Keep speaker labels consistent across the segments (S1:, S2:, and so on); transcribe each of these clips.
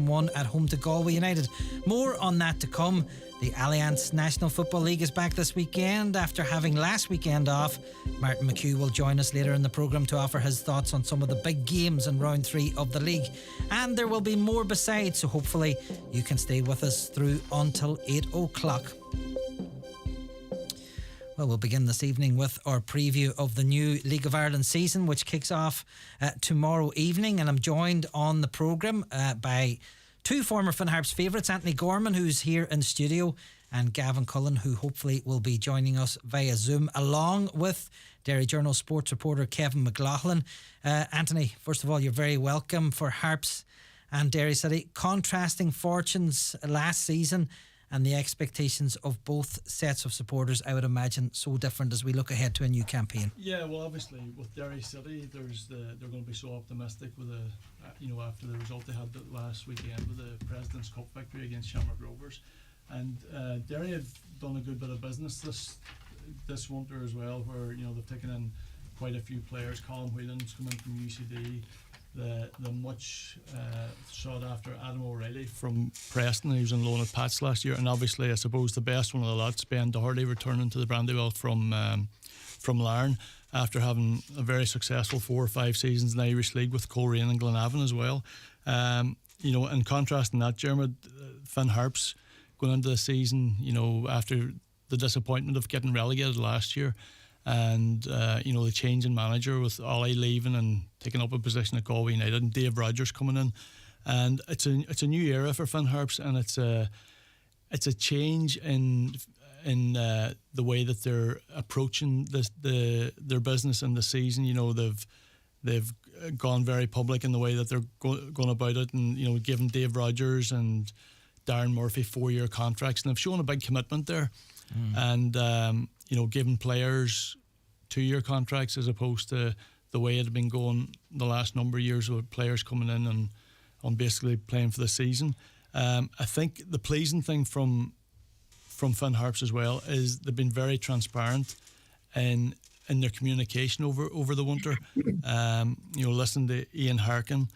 S1: 1 at home to Galway United. More on that to come. The Alliance National Football League is back this weekend after having last weekend off. Martin McHugh will join us later in the programme to offer his thoughts on some of the big games in round 3 of the league. And there will be more besides, so hopefully you can stay with us through until 8 o'clock. Well, we'll begin this evening with our preview of the new League of Ireland season, which kicks off tomorrow evening. And I'm joined on the programme by two former Finn Harps favourites, Anthony Gorman, who's here in studio, and Gavin Cullen, who hopefully will be joining us via Zoom, along with Derry Journal sports reporter Kevin McLaughlin. Anthony, first of all, you're very welcome. For Harps and Derry City, contrasting fortunes last season, and the expectations of both sets of supporters, I would imagine, so different as we look ahead to a new campaign.
S2: Yeah, well, obviously with Derry City, they're going to be so optimistic with after the result they had last weekend with the President's Cup victory against Shamrock Rovers, and Derry have done a good bit of business this winter as well, where they've taken in quite a few players. Colin Whelan's come in from UCD. The much sought after Adam O'Reilly from Preston, who was on loan at Pats last year, and obviously I suppose the best one of the lots, Ben Doherty, returning to the Brandywell from Larne after having a very successful 4 or 5 seasons in the Irish League with Coleraine and Glenavon as well. In contrast to that, Diarmuid, Finn Harps going into the season, after the disappointment of getting relegated last year, and the change in manager with Ollie leaving and taking up a position at Galway United, and Dave Rogers coming in, and it's a new era for Finn Harps, and it's a change in the way that they're approaching their business in the season. They've gone very public in the way that they're going about it, and giving Dave Rogers and Darren Murphy 4-year contracts, and they've shown a big commitment there. And giving players 2-year contracts as opposed to the way it had been going the last number of years with players coming in and on basically playing for the season. I think the pleasing thing from Finn Harps as well is they've been very transparent in their communication over the winter. Listen to Ian Harkin.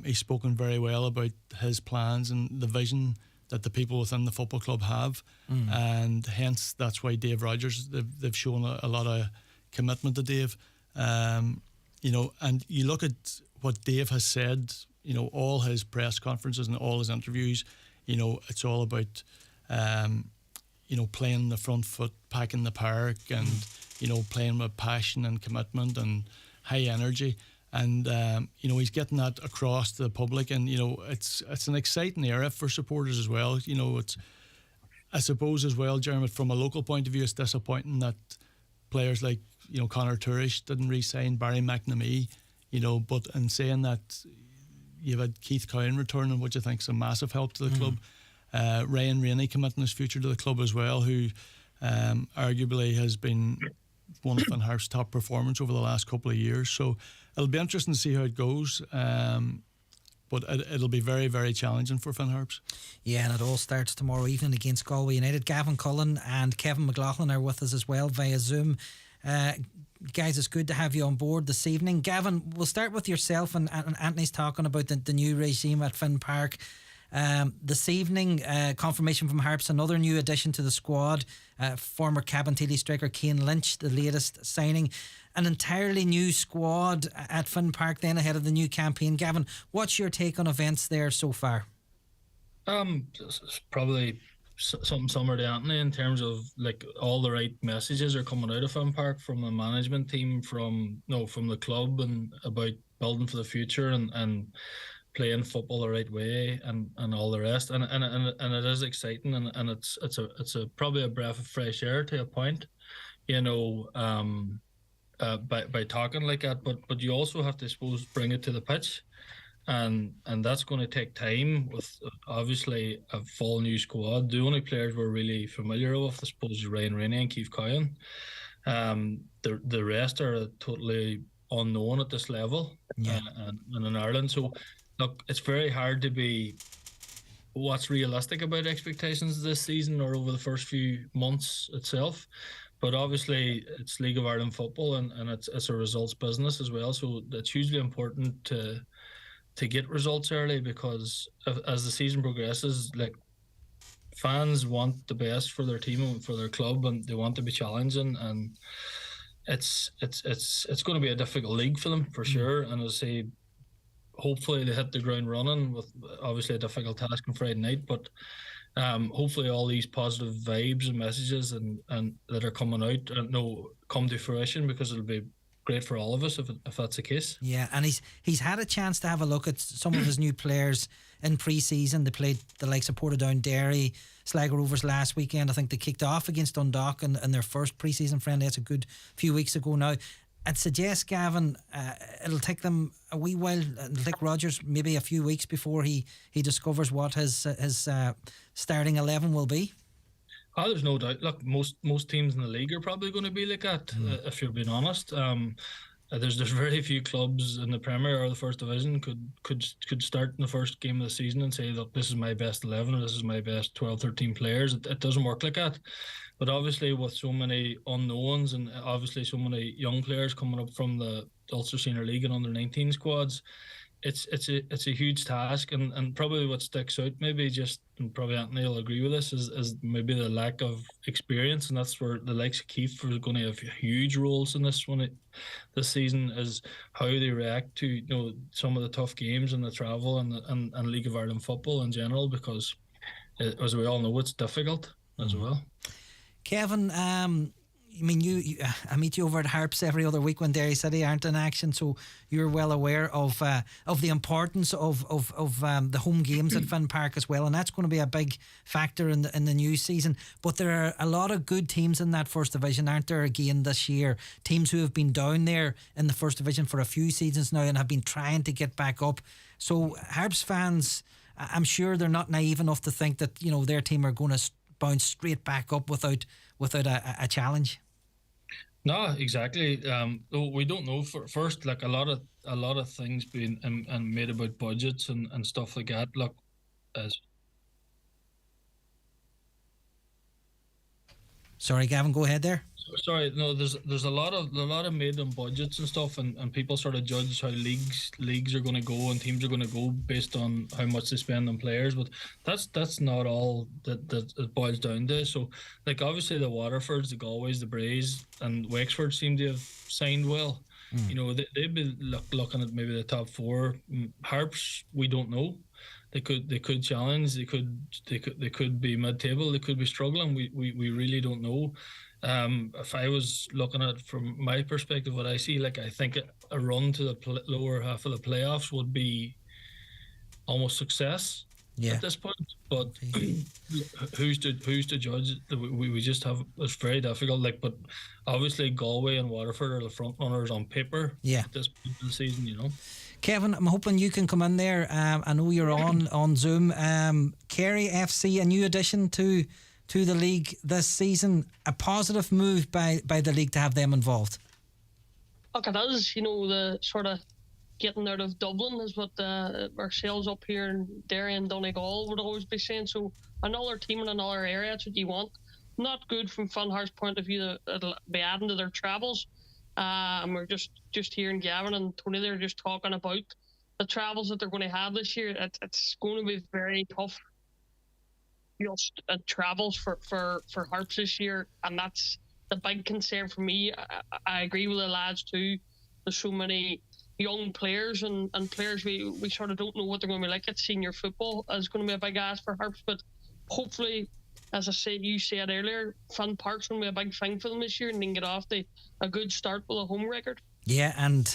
S2: He's spoken very well about his plans and the vision that the people within the football club have, and hence that's why Dave Rogers, they've shown a lot of commitment to Dave. And you look at what Dave has said, all his press conferences and all his interviews, it's all about playing the front foot, packing the park, and playing with passion and commitment and high energy. And he's getting that across to the public, and it's an exciting era for supporters as well. It's, I suppose as well, Jeremy, from a local point of view, it's disappointing that players like Conor Turish didn't re-sign, Barry McNamee, but in saying that, you've had Keith Cowan returning, which I think is a massive help to the club. Ryan Rainey committing his future to the club as well, who arguably has been one of Finn Harps' top performance over the last couple of years. So it'll be interesting to see how it goes, but it'll be very, very challenging for Finn Harps. Yeah, and it all starts tomorrow evening against Galway United. Gavin Cullen and Kevin McLaughlin are with us as well via Zoom. Guys, it's good to have you on board this evening. Gavin, we'll start with yourself, and Anthony's talking about the new regime at Finn Park. This evening, confirmation from Harps, another new addition to the squad, former Cabinteely striker Cian Lynch, the latest signing. An entirely new squad at Finn Park then ahead of the new campaign. Gavin, what's your take on events there so far?
S3: It's probably something similar to Anthony in terms of all the right messages are coming out of Finn Park from the management team, from the club, and about building for the future and playing football the right way and all the rest, and it is exciting, and it's probably a breath of fresh air to a point, by talking like that, but you also have to, I suppose, bring it to the pitch, and that's going to take time with obviously a full new squad. The only players we're really familiar with, I suppose, is Ryan Rainey and Keith Cowan. The rest are totally unknown at this level, and in Ireland. So look, it's very hard to be what's realistic about expectations this season or over the first few months itself. But obviously, it's League of Ireland football, and it's a results business as well. So it's hugely important to to get results early, because as the season progresses, like, fans want the best for their team and for their club, and they want to be challenging, and it's going to be a difficult league for them for sure. And as I say, hopefully they hit the ground running with obviously a difficult task on Friday night, but hopefully all these positive vibes and messages and that are coming out come to fruition, because it'll be great for all of us if that's the case.
S1: Yeah, and he's had a chance to have a look at some of his new players in pre-season. They played the likes of Portadown, Derry, Sligo Rovers last weekend. I think they kicked off against Dundalk in their first pre-season friendly. That's a good few weeks ago now. I'd suggest, Gavin, it'll take them a wee while. It'll take Rodgers maybe a few weeks before he discovers what his starting 11 will be.
S3: Oh, there's no doubt. Look, most teams in the league are probably going to be like that, if you're being honest. There's very few clubs in the Premier or the First Division could start in the first game of the season and say, look, this is my best 11 or this is my best 12, 13 players. It doesn't work like that. But obviously with so many unknowns and obviously so many young players coming up from the Ulster Senior League and under-19 squads, it's a huge task, and probably what sticks out, maybe just, and probably Anthony will agree with this, is maybe the lack of experience, and that's where the likes of Keith are going to have huge roles in this season, is how they react to some of the tough games and the travel and League of Ireland football in general, because as we all know, it's difficult as well.
S1: Kevin, I mean, I meet you over at Harps every other week when Derry City aren't in action, so you're well aware of the importance of the home games at Finn Park as well, and that's going to be a big factor in the new season. But there are a lot of good teams in that First Division, aren't there, again this year? Teams who have been down there in the First Division for a few seasons now and have been trying to get back up. So Harps fans, I'm sure they're not naive enough to think that their team are going to bounce straight back up without a challenge.
S3: No, exactly. We don't know. First, like a lot of things being and made about budgets and stuff like that. Look,
S1: sorry, Gavin, go ahead there.
S3: Sorry, no. There's a lot of made on budgets and stuff, and people sort of judge how leagues are going to go and teams are going to go based on how much they spend on players. But that's not all that it boils down to. So, like, obviously the Waterfords, the Galways, the Braes, and Wexford seem to have signed well. They've been looking at maybe the top four. Harps, we don't know. They could challenge. They could be mid-table. They could be struggling. We really don't know. If I was looking at it from my perspective, what I see, like, I think a run to the lower half of the playoffs would be almost success at this point. But who's to judge? We just have, it's very difficult. Like, but obviously Galway and Waterford are the front runners on paper at this point of the season.
S1: Kevin, I'm hoping you can come in there. I know you're on Zoom. Kerry FC, a new addition to the league this season. A positive move by the league to have them involved.
S4: Look, it is, the sort of getting out of Dublin is what ourselves up here in Derry and Donegal would always be saying. So another team in another area, that's what you want. Not good from Finn Harps' point of view that it'll be adding to their travels. And we're just hearing Gavin and Tony there just talking about the travels that they're going to have this year. It's going to be very tough just travels for Harps this year, and that's the big concern for me. I agree with the lads too. There's so many young players and players we sort of don't know what they're going to be like at senior football. Is going to be a big ask for Harps, but hopefully, as you said earlier, Finn Park's going to be a big thing for them this year, and they can get off a good start with a home record. Yeah,
S1: and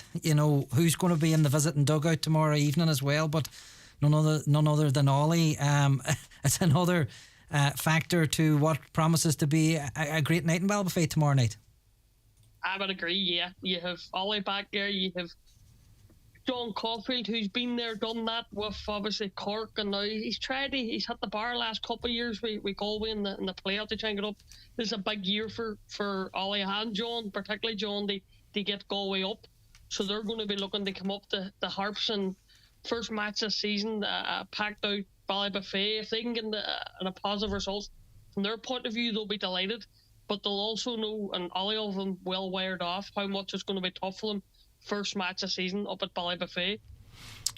S1: who's going to be in the visiting dugout tomorrow evening as well, but none other than Ollie. It's another factor to what promises to be a great night in Ballybofey tomorrow night.
S4: I would agree, yeah. You have Ollie back there, you have John Caulfield, who's been there, done that with obviously Cork, and now he's hit the bar last couple of years with Galway in the playoff to try and get up. This is a big year for Ollie and John, particularly John, they get Galway up. So they're going to be looking to come up to the Harps, and first match this season, packed out Ballybofey. If they can get a positive result from their point of view, they'll be delighted. But they'll also know, and all of them well wired off, how much it's going to be tough for them first match of the season up at Ballybofey.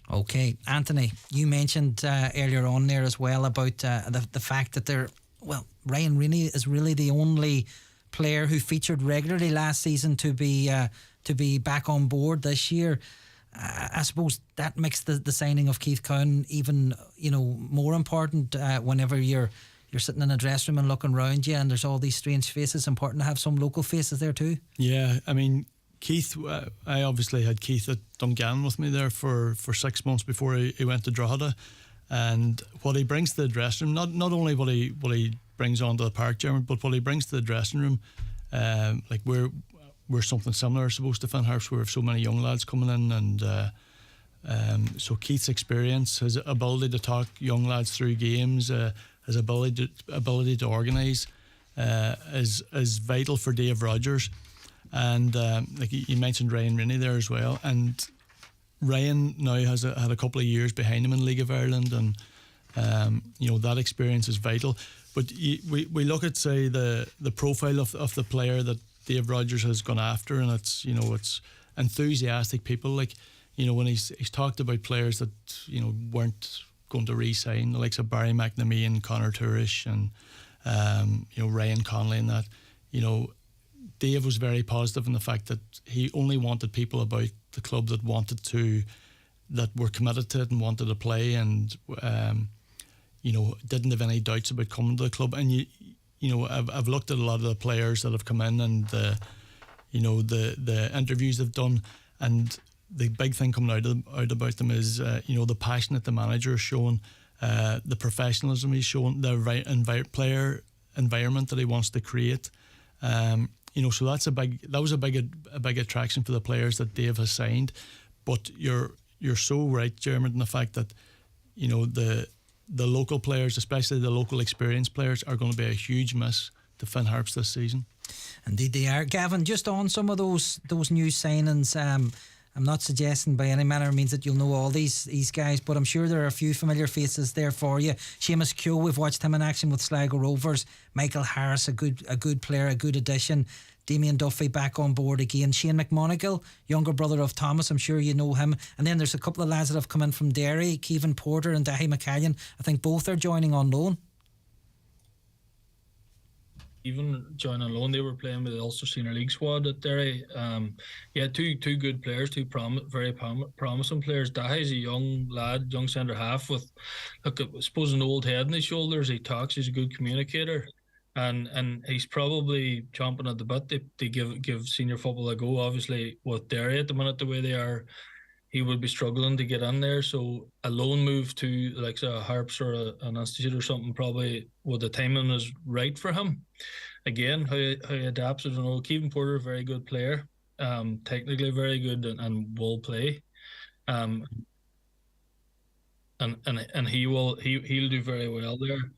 S1: Okay, Anthony, you mentioned earlier on there as well about the fact that Ryan Rennie is really the only player who featured regularly last season to be back on board this year. I suppose that makes the signing of Keith Cowan even more important whenever you're sitting in a dressing room and looking around you and there's all these strange faces. Important to have some local faces there too.
S2: Yeah, I mean, Keith, I obviously had Keith at Dungan with me there for 6 months before he went to Drogheda, and what he brings to the dressing room, not only what he brings onto the park, Jeremy, but what he brings to the dressing room, like we're something similar, I suppose, to Finn Harps. We have so many young lads coming in, and so Keith's experience, his ability to talk young lads through games, his ability to organise, is vital for Dave Rogers. And like you mentioned Ryan Rennie there as well, and Ryan now has had a couple of years behind him in League of Ireland, and that experience is vital. But we look at, say, the profile of the player that Dave Rogers has gone after, and it's enthusiastic people. Like when he's talked about players that weren't going to re-sign, the likes of Barry McNamee and Conor Tourish and Ryan Conley, and that Dave was very positive in the fact that he only wanted people about the club that were committed to it and wanted to play, and didn't have any doubts about coming to the club. And I've looked at a lot of the players that have come in and the interviews they've done, and the big thing coming out about them is the passion that the manager has shown, the professionalism he's shown, the player environment that he wants to create. So that was a big attraction for the players that Dave has signed. But you're so right, Jeremy, in the fact that the local players, especially the local experienced players, are going to be a huge miss to Finn Harps this season.
S1: Indeed they are. Gavin, just on some of those new signings, I'm not suggesting by any manner of means that you'll know all these guys, but I'm sure there are a few familiar faces there for you. Seamus Keogh, we've watched him in action with Sligo Rovers. Michael Harris, a good player, a good addition. Damien Duffy back on board again. Shane McMonagle, younger brother of Thomas, I'm sure you know him. And then there's a couple of lads that have come in from Derry, Kevin Porter and Dahi McCallion. I think both are joining on loan.
S3: Even joining on loan, they were playing with the Ulster Senior League squad at Derry. Two good players, very promising players. Dahi's a young lad, young centre half with, I suppose, an old head on his shoulders. He talks, he's a good communicator. And he's probably chomping at the bit to give senior football a go. Obviously, with Derry at the minute, the way they are, he would be struggling to get in there. So a loan move to like a Harps or an Institute or something, probably the timing is right for him. Again, how he adapts, I don't know. Kevin Porter, very good player, technically very good and will play. And he'll do very well there.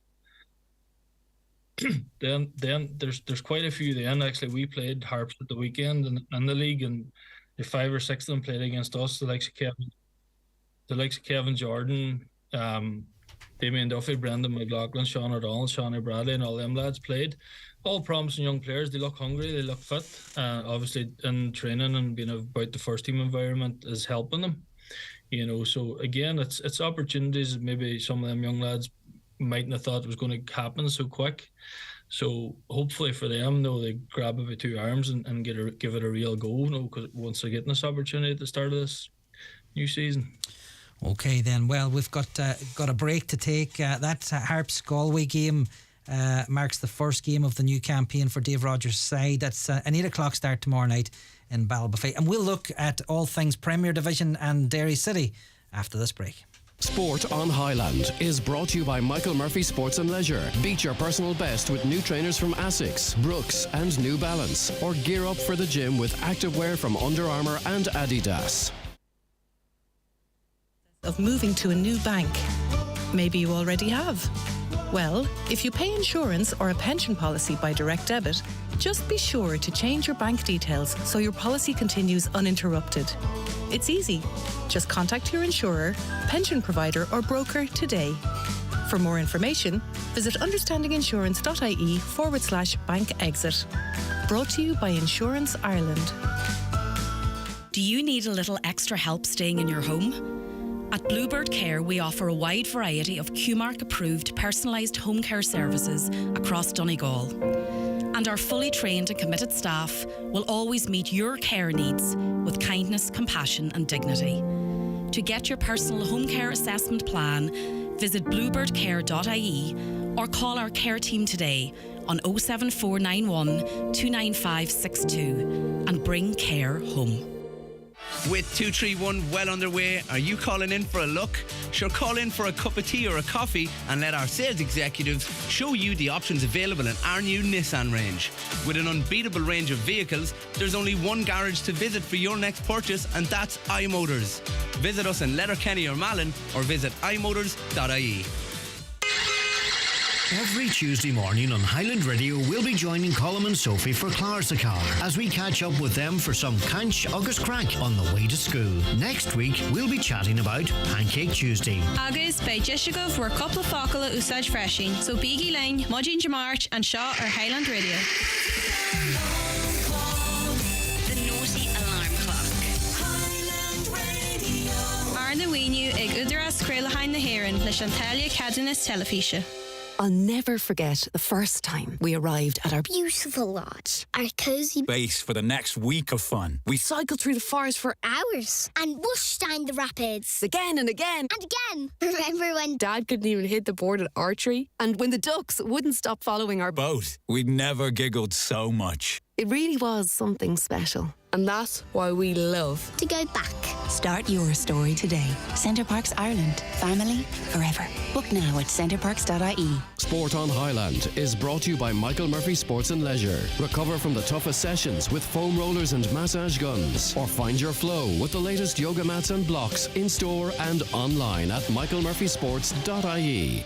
S3: Then there's quite a few. Then actually we played Harps at the weekend in the league, and the 5 or 6 of them played against us. The likes of Kevin Jordan, Damien Duffy, Brendan McLaughlin, Sean O'Donnell, Shawnee Bradley, and all them lads played. All promising young players. They look hungry, they look fit. Obviously in training and being about the first team environment is helping them. So again, it's opportunities. Maybe some of them young lads mightn't have thought it was going to happen so quick. So hopefully for them, they grab it with 2 arms and give it a real go. Because once they're getting this opportunity at the start of this new season.
S1: Okay then. Well, we've got a break to take. That Harps Galway game marks the first game of the new campaign for Dave Rogers' side. That's an 8 o'clock start tomorrow night in Ballybofey, and we'll look at all things Premier Division and Derry City after this break.
S5: Sport on Highland is brought to you by Michael Murphy Sports and Leisure. Beat your personal best with new trainers from Asics, Brooks and New Balance, or gear up for the gym with activewear from Under Armour and Adidas.
S6: Of moving to a new bank. Maybe you already have. Well, if you pay insurance or a pension policy by direct debit, just be sure to change your bank details so your policy continues uninterrupted. It's easy. Just contact your insurer, pension provider or broker today. For more information, visit understandinginsurance.ie/bank exit. Brought to you by Insurance Ireland.
S7: Do you need a little extra help staying in your home? At Bluebird Care, we offer a wide variety of QMark-approved personalised home care services across Donegal. And our fully trained and committed staff will always meet your care needs with kindness, compassion and dignity. To get your personal home care assessment plan, visit bluebirdcare.ie or call our care team today on 07491 29562 and bring care home.
S8: With 231 well underway, are you calling in for a look? Sure, call in for a cup of tea or a coffee and let our sales executives show you the options available in our new Nissan range. With an unbeatable range of vehicles, there's only one garage to visit for your next purchase, and that's iMotors. Visit us in Letterkenny or Malin, or visit imotors.ie.
S9: Every Tuesday morning on Highland Radio, we'll be joining Cullen and Sophie for Clarsacar as we catch up with them for some Canch August crack on the way to school. Next week, we'll be chatting about Pancake Tuesday.
S10: Agus by Jessica for a couple of Fakala Usage Freshing. So Biggie Lane, Mudging Jamarch and Shaw are Highland Radio.
S11: The Nosy Alarm Clock. Highland Radio.
S10: Arna Weenu ag Udaras Krelahain na Heron, Le Chantalia Cadinis Telefisha.
S12: I'll never forget the first time we arrived at our beautiful lodge, our cosy
S13: base for the next week of fun.
S12: We cycled through the forest for hours
S14: and whooshed down the rapids
S12: again and again
S14: and again. Remember when
S12: Dad couldn't even hit the board at archery, and when the ducks wouldn't stop following our
S13: boat? We'd never giggled so much.
S12: It really was something special, and that's why we love
S14: to go back.
S15: Start your story today. Centre Parks Ireland. Family forever. Book now at centreparks.ie.
S5: Sport on Highland is brought to you by Michael Murphy Sports and Leisure. Recover from the toughest sessions with foam rollers and massage guns, or find your flow with the latest yoga mats and blocks in store and online at michaelmurphysports.ie.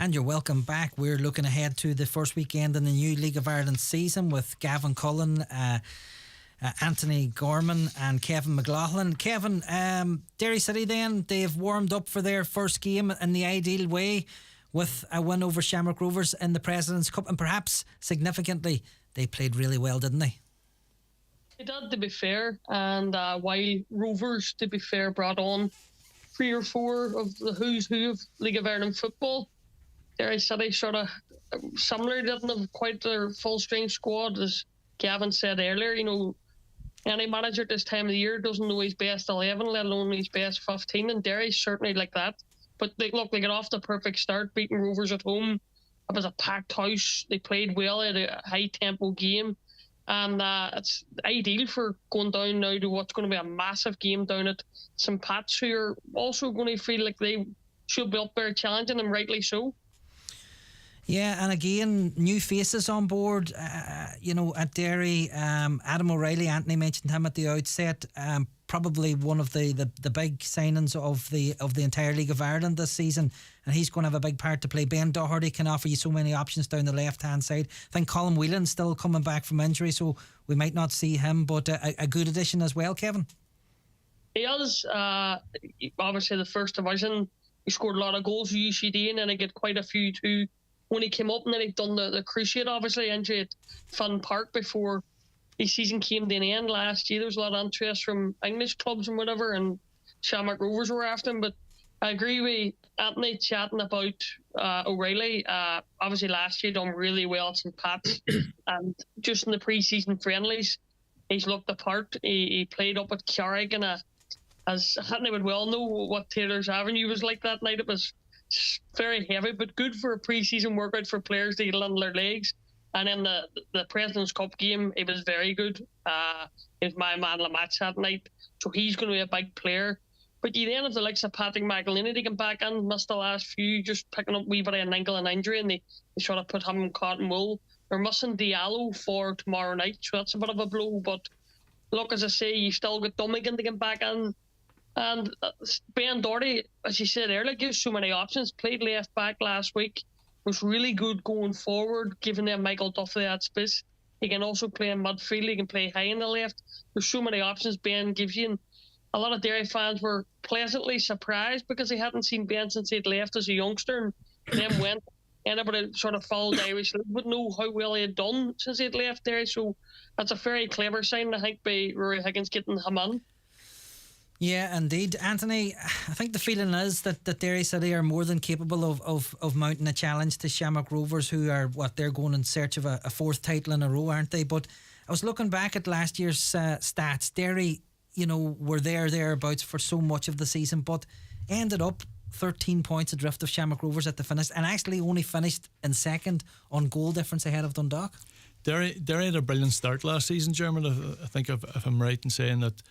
S1: And you're welcome back. We're looking ahead to the first weekend in the new League of Ireland season with Gavin Cullen, Anthony Gorman and Kevin McLaughlin. Kevin, Derry City then, they've warmed up for their first game in the ideal way with a win over Shamrock Rovers in the President's Cup, and perhaps significantly, they played really well, didn't they?
S4: They did, to be fair, and while Rovers, to be fair, brought on 3 or 4 of the who's who of League of Ireland football, Derry City sort of similar, didn't have quite their full strength squad, as Gavin said earlier. You know, any manager at this time of the year doesn't know his best 11, let alone his best 15, and Derry's certainly like that. But they got off the perfect start, beating Rovers at home. It was a packed house. They played well at a high tempo game, and it's ideal for going down now to what's going to be a massive game down at St. Pat's, who are also going to feel like they should be up there challenging them, rightly so.
S1: Yeah, and again, new faces on board, at Derry. Adam O'Reilly, Anthony mentioned him at the outset, probably one of the big signings of the entire League of Ireland this season, and he's going to have a big part to play. Ben Doherty can offer you so many options down the left-hand side. I think Colin Whelan's still coming back from injury, so we might not see him, but a good addition as well, Kevin.
S4: He is, obviously, the first division. He scored a lot of goals for UCD, and then he get quite a few too when he came up, and then he'd done the cruciate, obviously, injury at Finn Park before his season came to an end last year. There was a lot of interest from English clubs and whatever, and Shamrock Rovers were after him. But I agree with Anthony chatting about O'Reilly. Obviously, last year done really well at St. Pat's, and just in the pre-season friendlies, he's looked the part. He played up at Carrick, and as Anthony would well know what Taylor's Avenue was like that night. It was very heavy, but good for a pre-season workout for players to get under their legs. And in the President's Cup game, it was very good. It was my man Lamatch that night, so he's going to be a big player. But you then have the likes of Patrick McElhinney to come back in, missed the last few, just picking up a wee bit of an ankle and injury, and they sort of put him in cotton wool. They're missing Diallo for tomorrow night, so that's a bit of a blow. But look, as I say, you still got Donegal to come back in. And Ben Doherty, as you said earlier, gives so many options. Played left back last week. Was really good going forward, giving them Michael Duffy that space. He can also play in midfield. He can play high in the left. There's so many options Ben gives you. And a lot of Derry fans were pleasantly surprised because they hadn't seen Ben since he'd left as a youngster and then went. Anybody sort of followed Irish would know how well he had done since he'd left Derry. So that's a very clever sign, I think, by Rory Higgins getting him in.
S1: Yeah, indeed. Anthony, I think the feeling is that Derry City are more than capable of mounting a challenge to Shamrock Rovers, who are, they're going in search of a fourth title in a row, aren't they? But I was looking back at last year's stats. Derry, were thereabouts for so much of the season, but ended up 13 points adrift of Shamrock Rovers at the finish, and actually only finished in second on goal difference ahead of Dundalk.
S2: Derry had a brilliant start last season, German. I think if I'm right in saying that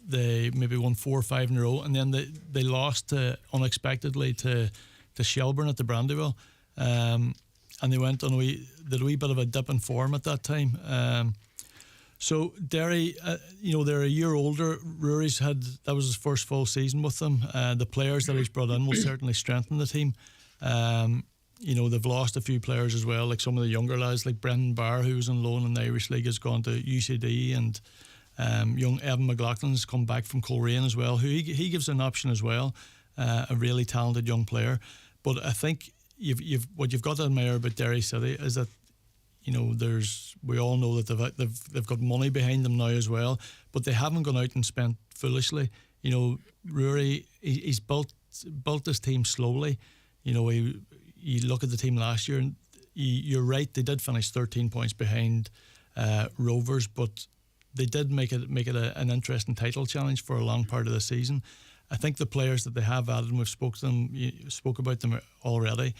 S2: they maybe won 4 or 5 in a row, and then they lost unexpectedly to Shelbourne at the Brandywell, and they went on a wee bit of a dip in form at that time. So Derry, they're a year older. Rory's that was his first full season with them. The players that he's brought in will certainly strengthen the team. They've lost a few players as well, like some of the younger lads, like Brendan Barr, who was on loan in the Irish League, has gone to UCD, and young Evan McLaughlin's come back from Coleraine as well, who he gives an option as well, a really talented young player. But I think what you've got to admire about Derry City is that we all know that they've got money behind them now as well, but they haven't gone out and spent foolishly. Rory, he's built this team slowly. You look at the team last year, and you're right, they did finish 13 points behind Rovers, but they did make it an interesting title challenge for a long part of the season. I think the players that they have added, and we've spoke about them already,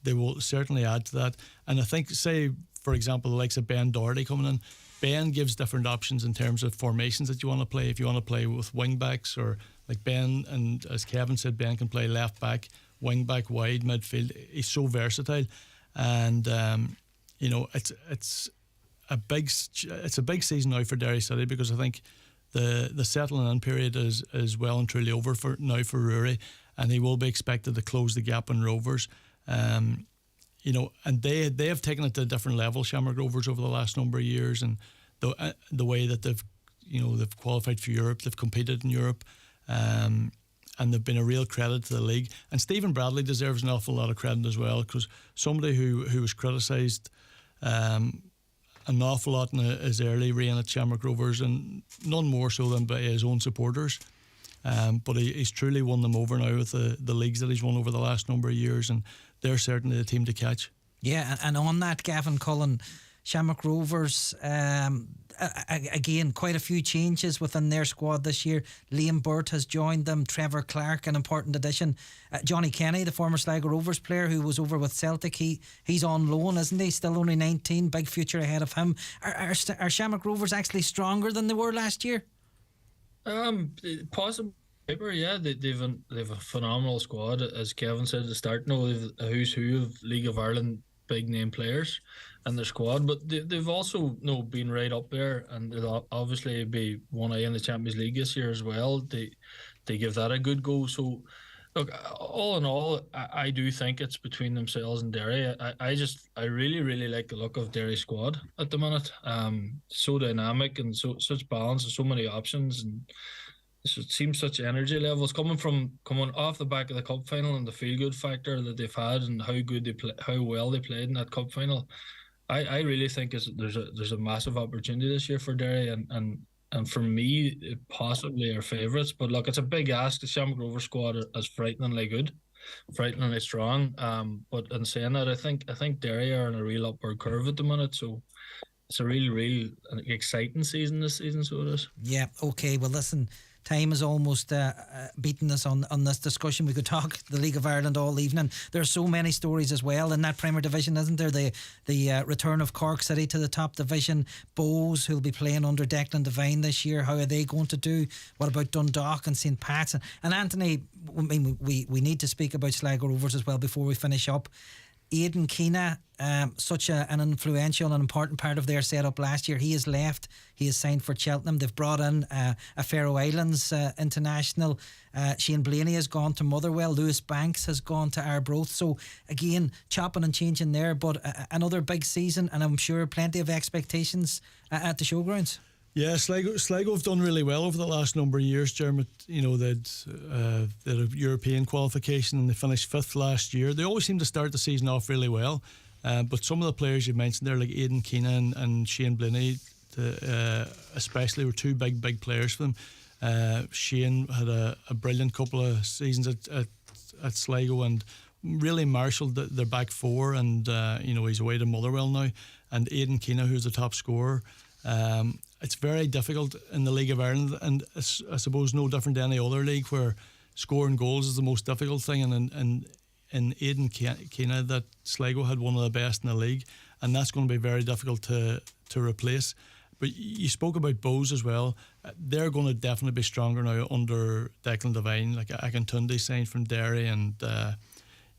S2: they will certainly add to that. And I think, say, for example, the likes of Ben Doherty coming in, Ben gives different options in terms of formations that you want to play. If you want to play with wing backs, or like Ben, and as Kevin said, Ben can play left back, wing back, wide, midfield. He's so versatile, and it's a big season now for Derry City, because I think the settling in period is well and truly over for Rory, and he will be expected to close the gap on Rovers. And they have taken it to a different level, Shamrock Rovers, over the last number of years, and the way that they've qualified for Europe, they've competed in Europe, and they've been a real credit to the league. And Stephen Bradley deserves an awful lot of credit as well, because somebody who was criticised an awful lot in his early reign at Shamrock Rovers, and none more so than by his own supporters. But he's truly won them over now with the leagues that he's won over the last number of years, and they're certainly the team to catch.
S1: Yeah, and on that, Gavin, Cullen, Shamrock Rovers, again, quite a few changes within their squad this year. Liam Burt has joined them, Trevor Clark, an important addition. Johnny Kenny, the former Sligo Rovers player who was over with Celtic, he's on loan, isn't he? Still only 19, big future ahead of him. Are Shamrock Rovers actually stronger than they were last year?
S3: Possibly, yeah. They've a phenomenal squad, as Kevin said at the start. They've a who's who of League of Ireland big name players in their squad, but they've also been right up there, and they'll obviously be one eye in the Champions League this year as well. They give that a good go. So look, all in all, I do think it's between themselves and Derry. I really, really like the look of Derry's squad at the minute. So dynamic and such balance and so many options, and it seems such energy levels coming off the back of the cup final and the feel good factor that they've had, and how good they play, how well they played in that cup final. I really think there's a massive opportunity this year for Derry, and for me, possibly our favourites. But look, it's a big ask. The Shamrock Rovers squad is frighteningly good, frighteningly strong. But in saying that, I think Derry are on a real upward curve at the minute. So it's a real exciting season this season. So it is.
S1: Yeah. Okay. Well, listen. Time is almost beaten us on this discussion. We could talk the League of Ireland all evening. There are so many stories as well in that Premier Division, isn't there? The return of Cork City to the top division, Bows, who'll be playing under Declan Devine this year. How are they going to do? What about Dundalk and St. Pat's? And Anthony, I mean, we need to speak about Sligo Rovers as well before we finish up. Aidan Keena, such an influential and important part of their setup last year. He has left. He has signed for Cheltenham. They've brought in a Faroe Islands international. Shane Blaney has gone to Motherwell. Lewis Banks has gone to Arbroath. So again, chopping and changing there, but another big season, and I'm sure plenty of expectations at the showgrounds.
S2: Yeah, Sligo have done really well over the last number of years, Dermot. They had a European qualification and they finished 5th last year. They always seem to start the season off really well, but some of the players you mentioned there, like Aidan Keena and Shane Blaney, especially, were two big players for them. Shane had a brilliant couple of seasons at Sligo and really marshalled their back four, and he's away to Motherwell now, and Aidan Keena, who's the top scorer. It's very difficult in the League of Ireland, and I suppose no different to any other league where scoring goals is the most difficult thing, and in Aidan Keena, that Sligo had one of the best in the league, and that's going to be very difficult to replace. But you spoke about Bows as well. They're going to definitely be stronger now under Declan Devine. Like Akintunde signed from Derry, and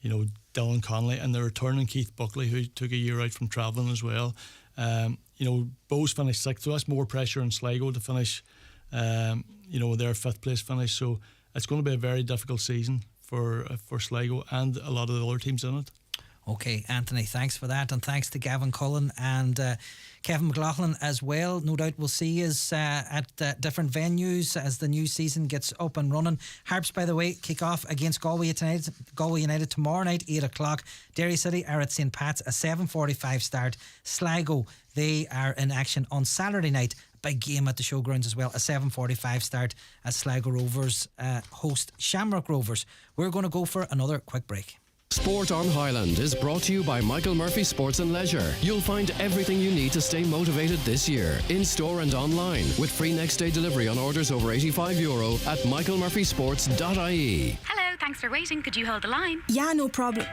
S2: Dylan Connolly, and they're returning Keith Buckley, who took a year out from travelling as well. Bows finished 6th, so that's more pressure on Sligo to finish, their 5th place finish. So it's going to be a very difficult season for Sligo and a lot of the other teams in it.
S1: Okay, Anthony, thanks for that, and thanks to Gavin Cullen and Kevin McLaughlin as well. No doubt we'll see us at different venues as the new season gets up and running. Harps, by the way, kick off against Galway United tomorrow night, 8 o'clock. Derry City are at St Pat's, a 7:45 start. Sligo, they are in action on Saturday night. Big game at the Showgrounds as well, a 7:45 start as Sligo Rovers host Shamrock Rovers. We're going to go for another quick break.
S5: Sport on Highland is brought to you by Michael Murphy Sports and Leisure. You'll find everything you need to stay motivated this year, in store and online, with free next day delivery on orders over €85 at michaelmurphysports.ie.
S16: Hello, thanks for waiting. Could you hold the line?
S17: Yeah, no problem.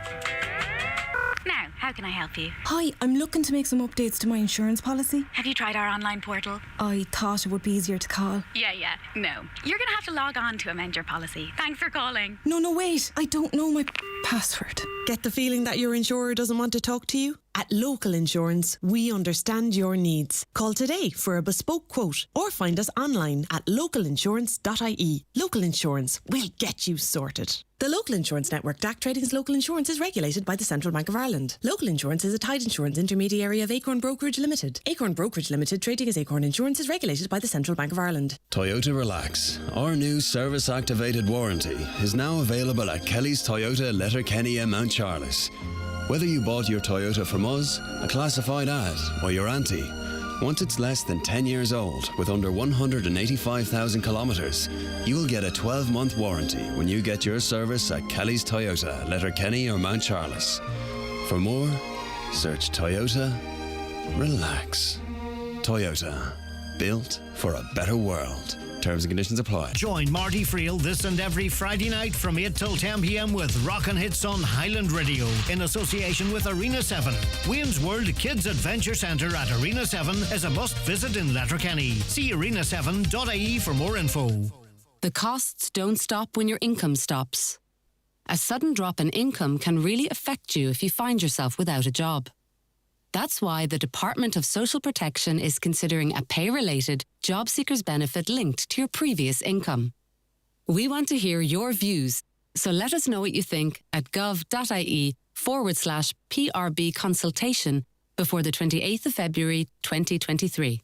S16: Now, how can I help you?
S17: Hi, I'm looking to make some updates to my insurance policy.
S16: Have you tried our online portal?
S17: I thought it would be easier to call.
S16: Yeah. No. You're going to have to log on to amend your policy. Thanks for calling.
S17: No, wait. I don't know my password.
S18: Get the feeling that your insurer doesn't want to talk to you? At Local Insurance, we understand your needs. Call today for a bespoke quote or find us online at localinsurance.ie. Local Insurance, we'll get you sorted. The Local Insurance Network, DAC Trading's Local Insurance, is regulated by the Central Bank of Ireland. Local Insurance is a tied insurance intermediary of Acorn Brokerage Limited. Acorn Brokerage Limited, trading as Acorn Insurance, is regulated by the Central Bank of Ireland.
S19: Toyota Relax, our new service-activated warranty, is now available at Kelly's Toyota, Letterkenny and Mount Charles. Whether you bought your Toyota from us, a classified ad, or your auntie, once it's less than 10 years old with under 185,000 kilometres, you will get a 12-month warranty when you get your service at Kelly's Toyota, Letterkenny or Mount Charles. For more, search Toyota Relax. Toyota, built for a better world. Terms and conditions apply.
S9: Join Marty Friel this and every Friday night from 8 till 10 p.m. with Rockin' Hits on Highland Radio in association with Arena 7. Wayne's World Kids Adventure Centre at Arena 7 is a must visit in Letterkenny. See arena7.ie for more info.
S20: The costs don't stop when your income stops. A sudden drop in income can really affect you if you find yourself without a job. That's why the Department of Social Protection is considering a pay-related job seekers benefit linked to your previous income. We want to hear your views, so let us know what you think at gov.ie/PRB consultation before the 28th of February 2023.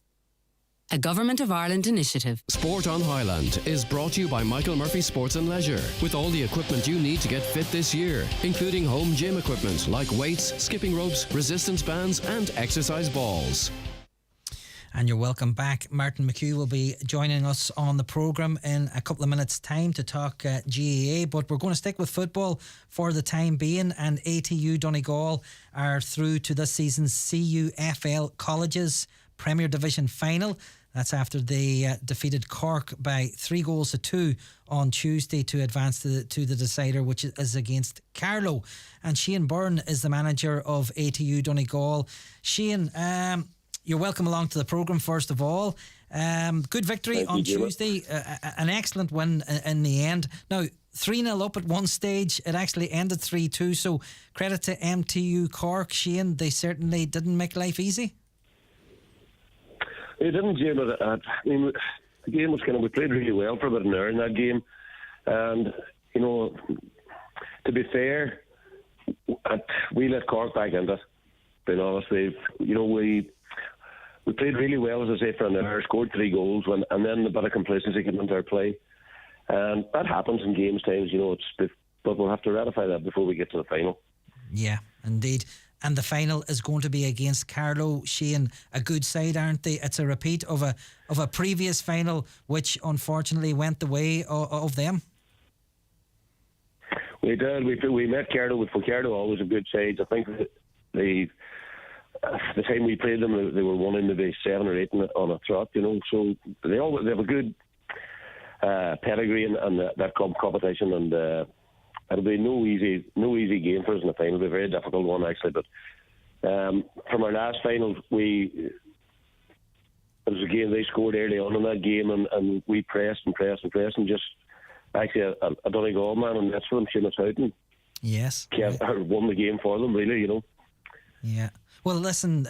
S20: A Government of Ireland initiative.
S5: Sport on Highland is brought to you by Michael Murphy Sports and Leisure, with all the equipment you need to get fit this year, including home gym equipment like weights, skipping ropes, resistance bands and exercise balls.
S1: And you're welcome back. Martin McHugh will be joining us on the programme in a couple of minutes' time to talk GAA, but we're going to stick with football for the time being, and ATU Donegal are through to this season's CUFL Colleges Premier Division final. That's after they defeated Cork by 3-2 on Tuesday to advance to the decider, which is against Carlow. And Shane Byrne is the manager of ATU Donegal. Shane, you're welcome along to the programme first of all. Good victory on Tuesday, an excellent win in the end. Now, 3-0 up at one stage, it actually ended 3-2, so credit to MTU Cork. Shane, they certainly didn't make life easy.
S21: They didn't, Jim. I mean, the game was we played really well for about an hour in that game. And, to be fair, we let Cork back into it, being honest. We played really well, as I say, for an hour, scored 3 goals, and then a bit of complacency came into our play. And that happens in games times, but we'll have to ratify that before we get to the final.
S1: Yeah, indeed. and the final is going to be against Carlow. Shane, a good side, aren't they? It's a repeat of a previous final, which unfortunately went the way of them.
S21: We did. We met Carlow, but Carlow always a good side. I think that the time we played them, they were winning maybe 7 or 8 on a trot, you know. So they have a good pedigree in that competition, and it'll be no easy game for us in the final. It'll be a very difficult one, actually. But from our last final, it was a game they scored early on in that game, and we pressed and just actually a Donegal man, and that's for them, Seamus Houghton.
S1: Yes,
S21: won the game for them, really, you know.
S1: Yeah. Well, listen,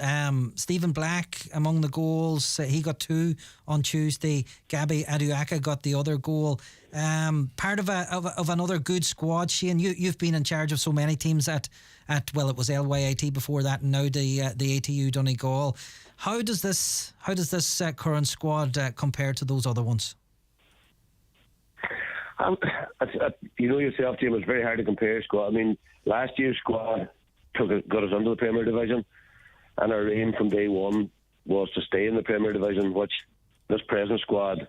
S1: Stephen Black among the goals, he got 2 on Tuesday. Gabby Aduaka got the other goal. Part of another good squad. Shane, you've been in charge of so many teams at well, it was LYIT before that, and now the ATU Donegal. How does this current squad compare to those other ones?
S21: You know yourself, Jim, it's very hard to compare squad. I mean, last year's squad got us into the Premier Division, and our aim from day one was to stay in the Premier Division, which this present squad,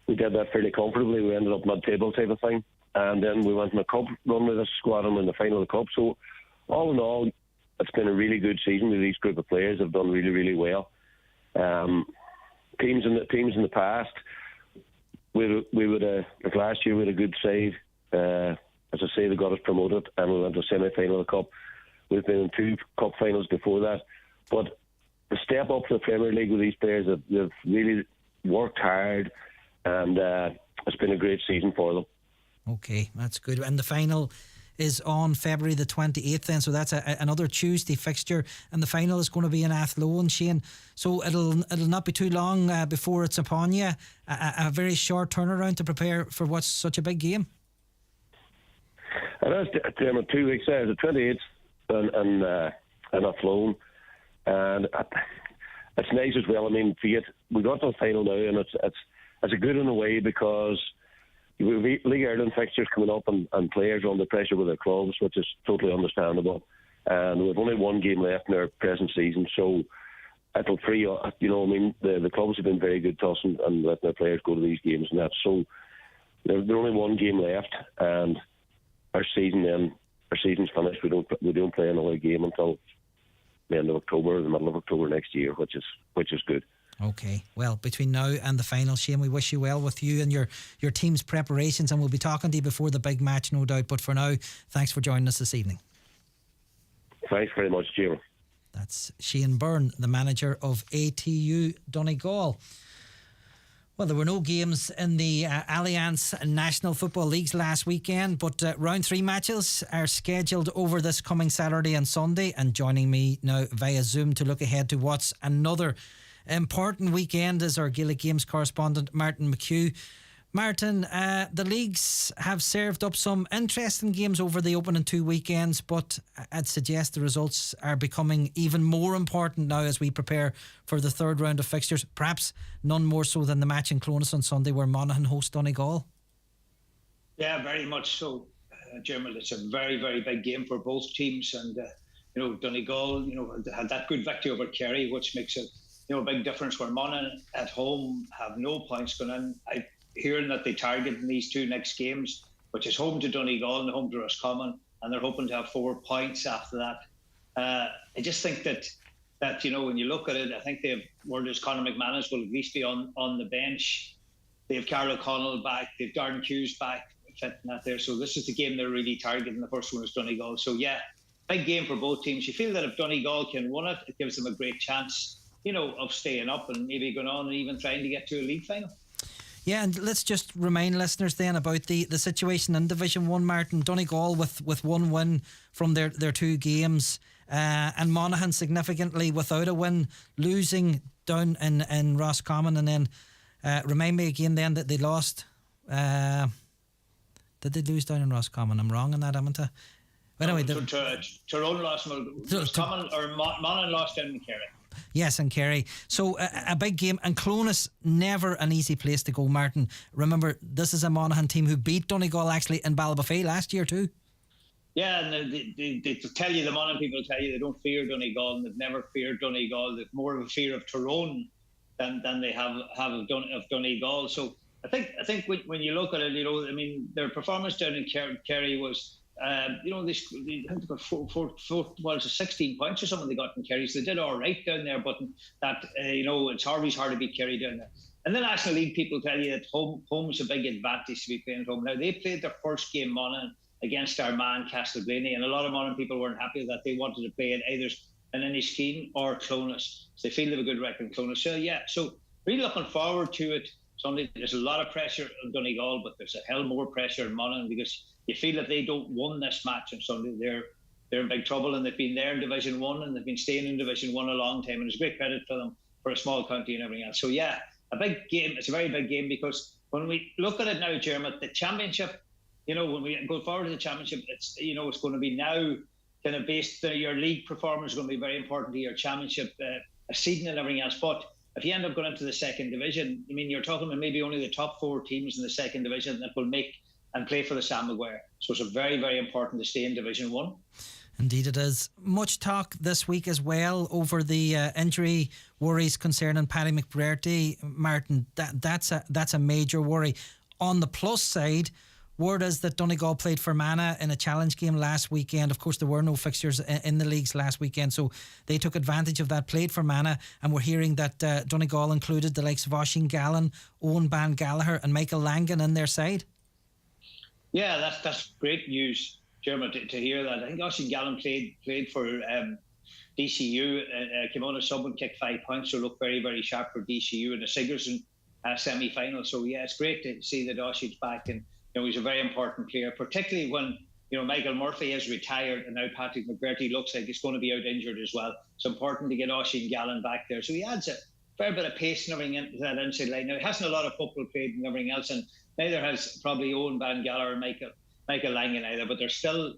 S21: we did that fairly comfortably. We ended up mid-table type of thing, and then we went in a cup run with this squad and in the final of the cup. So all in all, it's been a really good season with these group of players. Have done really, really well. Teams in the past, we would like last year we had a good side. As I say, they got us promoted, and we went to a semi-final of the cup. We've been in 2 cup finals before that. But the step up to the Premier League with these players, they've really worked hard, and it's been a great season for them.
S1: Okay, that's good. And the final is on February the 28th then, so that's another Tuesday fixture, and the final is going to be in Athlone, Shane. So it'll not be too long before it's upon you. A very short turnaround to prepare for what's such a big game.
S21: It is 2 weeks. The 28th in Athlone, and it's nice as well. I mean, we got to the final now, and it's a good in a way because we've League Ireland fixtures coming up, and players are under pressure with their clubs, which is totally understandable. And we've only 1 game left in our present season, so it'll free up. You know, I mean, the clubs have been very good to us and letting their players go to these games and that. So there's only 1 game left, and our season's finished. We don't play another game until the end of October or the middle of October next year, which is good.
S1: Okay, well, between now and the final, Shane, we wish you well with you and your team's preparations, and we'll be talking to you before the big match, no doubt. But for now, thanks for joining us this evening.
S21: Thanks very much, Jim.
S1: That's Shane Byrne, the manager of ATU Donegal. Well, there were no games in the Alliance National Football Leagues last weekend, but round 3 matches are scheduled over this coming Saturday and Sunday. And joining me now via Zoom to look ahead to what's another important weekend is our Gaelic Games correspondent, Martin McHugh. Martin, the leagues have served up some interesting games over the opening 2 weekends, but I'd suggest the results are becoming even more important now as we prepare for the 3rd round of fixtures, perhaps none more so than the match in Clonus on Sunday where Monaghan host Donegal.
S6: Yeah, very much so, Jim. It's a very, very big game for both teams, and Donegal, had that good victory over Kerry, which makes it a big difference. Where Monaghan at home have no points going in. I'm hearing that they target in these 2 next games, which is home to Donegal and home to Roscommon, and they're hoping to have 4 points after that. I just think that when you look at it, I think Conor McManus will at least be on the bench. They have Carol O'Connell back, they have Darren Hughes back, fitting that there. So this is the game they're really targeting. The first one is Donegal. So yeah, big game for both teams. You feel that if Donegal can win it, it gives them a great chance, of staying up and maybe going on and even trying to get to a league final.
S1: Yeah, and let's just remind listeners then about the situation in Division 1, Martin. Donegal with 1 win from their 2 games, and Monaghan significantly without a win, losing down in Roscommon. And then remind me again then that they lost. Did they lose down in Roscommon? I'm wrong on that, haven't I? Anyway,
S6: Tyrone lost, Roscommon, or Monaghan lost down in Kerry.
S1: Yes, and Kerry. So a big game, and Clonus, never an easy place to go, Martin. Remember, this is a Monaghan team who beat Donegal actually in Ballybofey last year too.
S6: Yeah, and they tell you, the Monaghan people tell you they don't fear Donegal, and they've never feared Donegal. They've more of a fear of Tyrone than they have of Donegal. So I think when you look at it, I mean, their performance down in Kerry was, they got 16 points or something they got in Kerry, so they did all right down there. But that, it's always hard to beat Kerry down there. And the National League people tell you that home is a big advantage to be playing at home. Now, they played their first game, Monaghan, against Armagh, Castleblaney, and a lot of Monaghan people weren't happy with that. They wanted to play it either in Inniskeen or Clonus. So they feel they have a good record in Clonus. So really looking forward to it. Sunday, there's a lot of pressure on Donegal, but there's a hell more pressure in Monaghan, because you feel if they don't win this match on Sunday, they're in big trouble, and they've been there in Division 1 and they've been staying in Division 1 a long time, and it's great credit for them for a small county and everything else. So yeah, a big game. It's a very big game, because when we look at it now, Jeremy, the championship, when we go forward to the championship, it's it's going to be now kind of based, your league performance is going to be very important to your championship seeding and everything else. But if you end up going into the second division, I mean, you're talking about maybe only the top 4 teams in the second division that will make and play for the Sam Maguire. So it's very, very important to stay in Division 1.
S1: Indeed it is. Much talk this week as well over the injury worries concerning Paddy McBrearty. Martin, that's a major worry. On the plus side, word is that Donegal played Fermanagh in a challenge game last weekend. Of course, there were no fixtures in the leagues last weekend, so they took advantage of that, played Fermanagh, and we're hearing that Donegal included the likes of Oisín Gallen, Owen Ban Gallagher and Michael Langan in their side.
S6: Yeah, that's great news, Jeremy, to hear that. I think Oisín Gallen played for DCU, came on a sub and kicked 5 points, so looked very, very sharp for DCU in the Sigerson semi-final. So yeah, it's great to see that Oisín's back, and he's a very important player, particularly when Michael Murphy is retired and now Patrick McBrearty looks like he's going to be out injured as well. It's important to get Oisín Gallen back there. So he adds a fair bit of pace and everything into that inside line. Now, he hasn't a lot of football played and everything else, and neither has probably Owen Ban Gallagher or Michael Langan either, but they're still,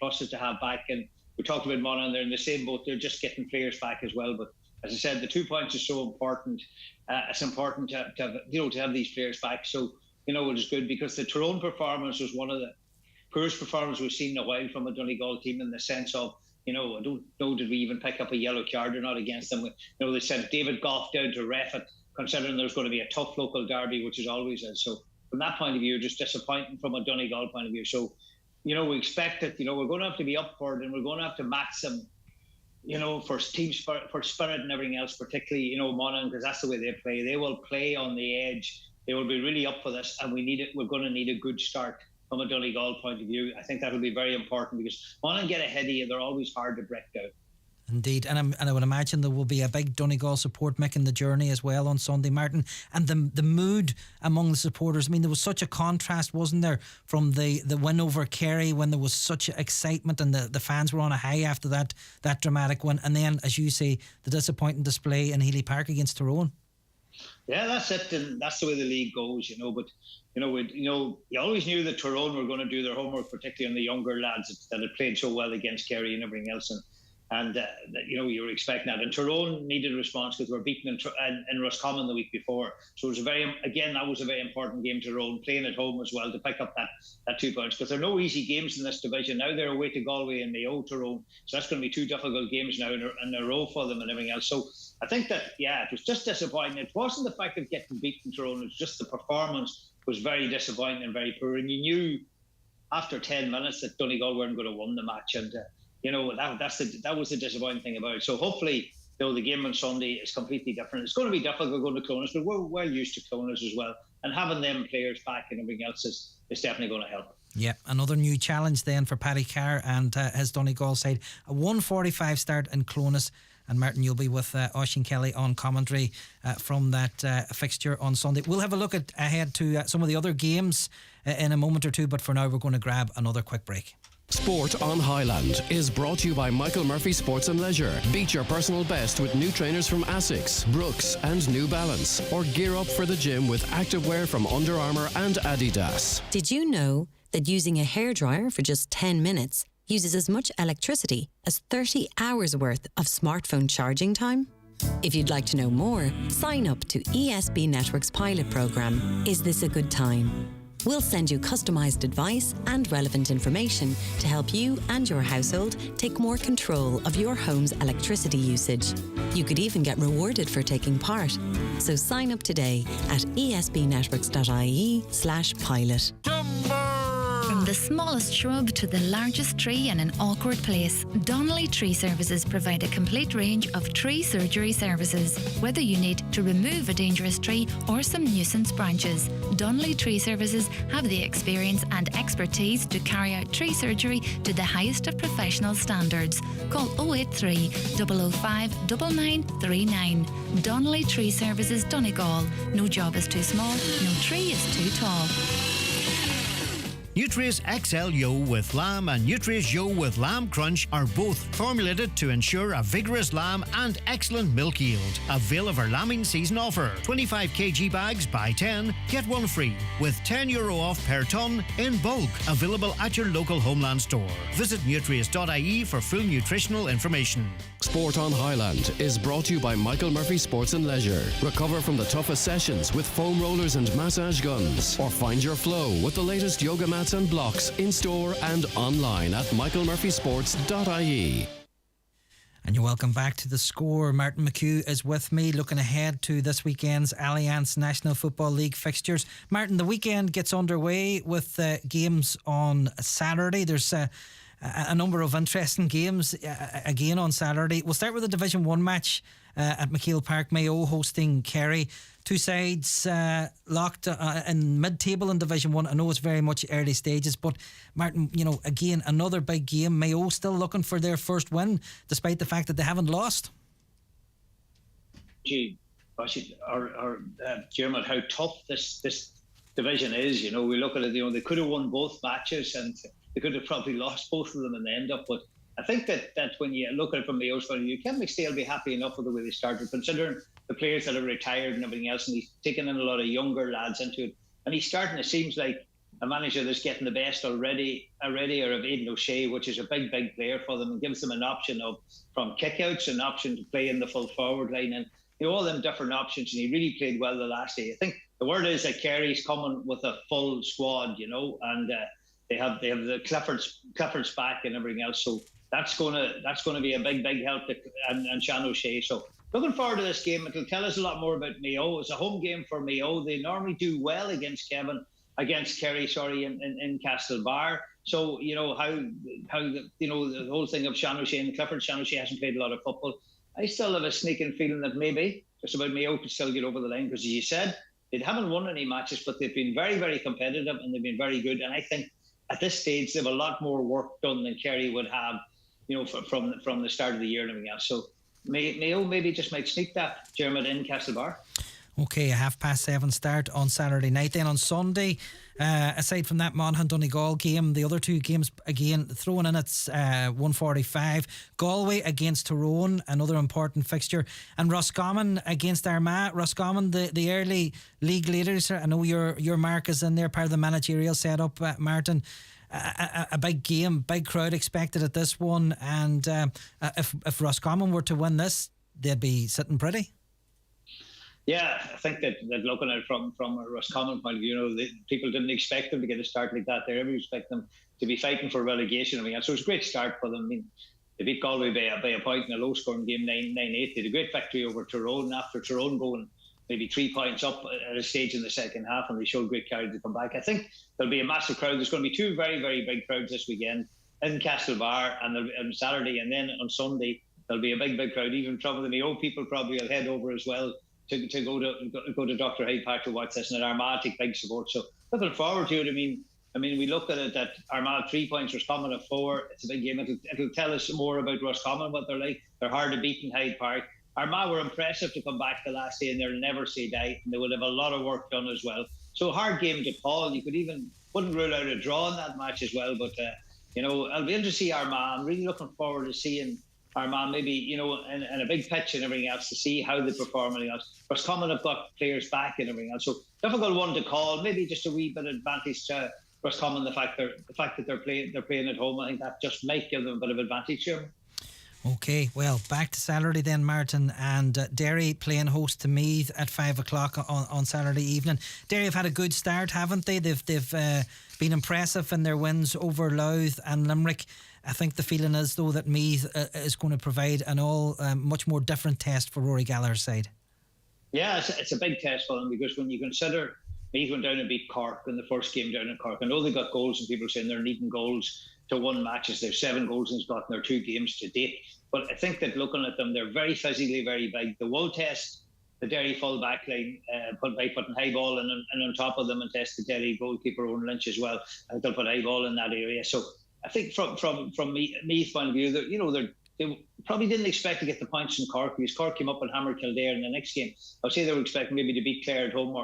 S6: pluses to have back. And we talked about Monaghan, they're in the same boat. They're just getting players back as well. But as I said, the 2 points is so important. It's important to have these players back. So, it is good, because the Tyrone performance was one of the poorest performances we've seen in a while from a Donegal team, in the sense of, I don't know, did we even pick up a yellow card or not against them? They sent David Goff down to ref it, considering there's going to be a tough local derby, which is always is. So from that point of view, just disappointing from a Donegal point of view. So, we expect that, we're going to have to be up for it, and we're going to have to match them, for team spirit, for spirit and everything else, particularly, Monaghan, because that's the way they play. They will play on the edge. They will be really up for this, and we're going to need a good start from a Donegal point of view. I think that will be very important, because Monaghan get ahead of you, they're always hard to break down.
S1: Indeed, and I would imagine there will be a big Donegal support making the journey as well on Sunday, Martin. And the mood among the supporters, I mean, there was such a contrast, wasn't there, from the win over Kerry, when there was such excitement and the fans were on a high after that dramatic one, and then, as you say, the disappointing display in Healy Park against Tyrone.
S6: Yeah, that's it, and that's the way the league goes, But you always knew that Tyrone were going to do their homework, particularly on the younger lads that had played so well against Kerry and everything else, and you were expecting that. And Tyrone needed a response, because they were beaten in Roscommon the week before. So it was that was a very important game. Tyrone playing at home as well to pick up that 2 points, because there are no easy games in this division. Now they're away to Galway and Mayo, Tyrone. So that's going to be 2 difficult games now in a row for them and everything else. So I think that, it was just disappointing. It wasn't the fact of getting beaten Tyrone, it was just the performance was very disappointing and very poor. And you knew after 10 minutes that Donegal weren't going to win the match. And, that was the disappointing thing about it. So hopefully, the game on Sunday is completely different. It's going to be difficult going to Clonus, but we're well used to Clonus as well. And having them players back and everything else is definitely going to help.
S1: Yeah, another new challenge then for Paddy Carr and his Donegal side. A 1:45 start in Clonus. And Martin, you'll be with Oisín Kelly on commentary from that fixture on Sunday. We'll have a look ahead to some of the other games in a moment or two, but for now we're going to grab another quick break.
S5: Sport on Highland is brought to you by Michael Murphy Sports and Leisure. Beat your personal best with new trainers from ASICS, Brooks and New Balance. Or gear up for the gym with activewear from Under Armour and Adidas.
S7: Did you know that using a hairdryer for just 10 minutes uses as much electricity as 30 hours worth of smartphone charging time? If you'd like to know more, sign up to ESB Network's pilot programme, Is This a Good Time? We'll send you customised advice and relevant information to help you and your household take more control of your home's electricity usage. You could even get rewarded for taking part. So sign up today at esbnetworks.ie/pilot.
S8: From the smallest shrub to the largest tree in an awkward place, Donnelly Tree Services provide a complete range of tree surgery services. Whether you need to remove a dangerous tree or some nuisance branches, Donnelly Tree Services have the experience and expertise to carry out tree surgery to the highest of professional standards. Call 083 005 9939. Donnelly Tree Services Donegal. No job is too small, no tree is too tall.
S9: Nutrius XL Yo with Lamb and Nutrius Yo with Lamb Crunch are both formulated to ensure a vigorous lamb and excellent milk yield. Avail of our lambing season offer. 25 kg bags, buy 10, get one free, with €10 off per tonne in bulk. Available at your local Homeland store. Visit nutrius.ie for full nutritional information.
S5: Sport on Highland is brought to you by Michael Murphy Sports and Leisure. Recover from the toughest sessions with foam rollers and massage guns, or find your flow with the latest yoga mats and blocks in store and online at michaelmurphysports.ie.
S1: And you're welcome back to The Score. Martin McHugh is with me, looking ahead to this weekend's Allianz National Football League fixtures. Martin, the weekend gets underway with games on Saturday. There's a number of interesting games again on Saturday. We'll start with the Division 1 match at McHugh Park. Mayo hosting Kerry. Two sides locked in mid-table in Division 1. I know it's very much early stages, but Martin, you know, again, another big game. Mayo still looking for their first win, despite the fact that they haven't lost.
S6: Gee, Diarmuid, how tough this division is. You know, we look at it, you know, they could have won both matches and they could have probably lost both of them in the end up, but I think that when you look at it from Mayo's point of view, Ken McStay will be happy enough with the way they started, considering the players that have retired and everything else, and he's taken in a lot of younger lads into it. And he's starting, it seems like, a manager that's getting the best already of Aidan O'Shea, which is a big player for them, and gives them an option from kickouts, an option to play in the full forward line, and you know, all them different options. And he really played well the last day. I think the word is that Kerry's coming with a full squad, you know, and they have the Clifford's back and everything else. So that's going to be a big help to and Sean O'Shea. So looking forward to this game. It'll tell us a lot more about Mayo. It's a home game for Mayo. They normally do well against Kerry, in Castlebar. So you know how the whole thing of Sean O'Shea and Clifford. Sean O'Shea hasn't played a lot of football. I still have a sneaking feeling that maybe just about Mayo could still get over the line, because as you said, they haven't won any matches, but they've been very competitive and they've been very good. And I think at this stage they have a lot more work done than Kerry would have, you know, from the start of the year and everything else. So Mayo maybe just might sneak that, Diarmuid, in Castlebar. Okay, a 7:30 start on Saturday night. Then on Sunday, aside from that Monaghan Donegal game, the other two games again thrown in at 1:45. Galway against Tyrone, another important fixture, and Roscommon against Armagh. Roscommon, the early league leaders. I know your mark is in there, part of the managerial setup, Martin. A big game, big crowd expected at this one, and if Roscommon were to win this, they'd be sitting pretty. Yeah, I think that looking at it from a Roscommon point of view, you know, people didn't expect them to get a start like that. They really expect them to be fighting for relegation. I mean, so it's a great start for them. I mean, they beat Galway by a point in a low-scoring game, 9-8. They had a great victory over Tyrone after Tyrone going maybe 3 points up at a stage in the second half, and they showed great courage to come back. I think there'll be a massive crowd. There's going to be two very big crowds this weekend in Castlebar and on Saturday, and then on Sunday there'll be a big crowd. Even some of the Mayo people probably will head over as well to go to Dr. Hyde Park to watch this, and Armagh take big support. So looking forward to it. I mean, we look at it that Armagh 3 points, Roscommon at 4. It's a big game. It'll tell us more about Roscommon, what they're like. They're hard to beat in Hyde Park. Armagh were impressive to come back the last day, and they'll never say die, and they will have a lot of work done as well. So hard game to call. You wouldn't rule out a draw in that match as well. But you know, I'll be interested to see Armagh. I'm really looking forward to seeing Armagh, maybe, you know, in a big pitch and everything else, to see how they perform and everything else. Roscommon have got players back and everything else, so difficult one to call. Maybe just a wee bit of advantage to Roscommon, the fact that they're playing at home. I think that just might give them a bit of advantage here.
S1: Okay, well, back to Saturday then, Martin, and Derry playing host to Meath at 5 o'clock on Saturday evening. Derry have had a good start, haven't they? They've been impressive in their wins over Louth and Limerick. I think the feeling is, though, that Meath is going to provide an much more different test for Rory Gallagher's side.
S6: Yeah, it's a big test for them, because when you consider Meath went down and beat Cork in the first game down in Cork, I know they got goals, and people are saying they're needing goals to win matches. They've 7 goals and got in their 2 games to date. But I think that looking at them, they're very physically very big. They will test the Derry full back line by putting high ball and on top of them, and test the Derry goalkeeper Owen Lynch as well. And they'll put high ball in that area. So I think from Meath's point of view, they probably didn't expect to get the points in Cork, because Cork came up and hammered Kildare in the next game. I'll say they were expecting maybe to beat Clare at home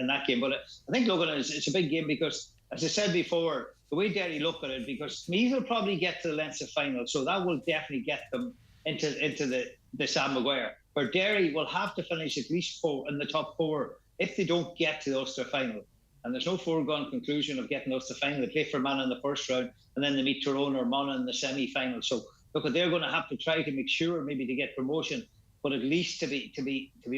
S6: in that game. But I think looking at it, it's a big game, because, as I said before, the way Derry look at it, because Meath will probably get to the Leinster final, so that will definitely get them into the Sam Maguire. Where Derry will have to finish at least 4 in the top 4 if they don't get to the Ulster final. And there's no foregone conclusion of getting Ulster final. They play Fermanagh in the first round, and then they meet Tyrone or Monaghan in the semi-final. So look, they're going to have to try to make sure maybe to get promotion, but at least to be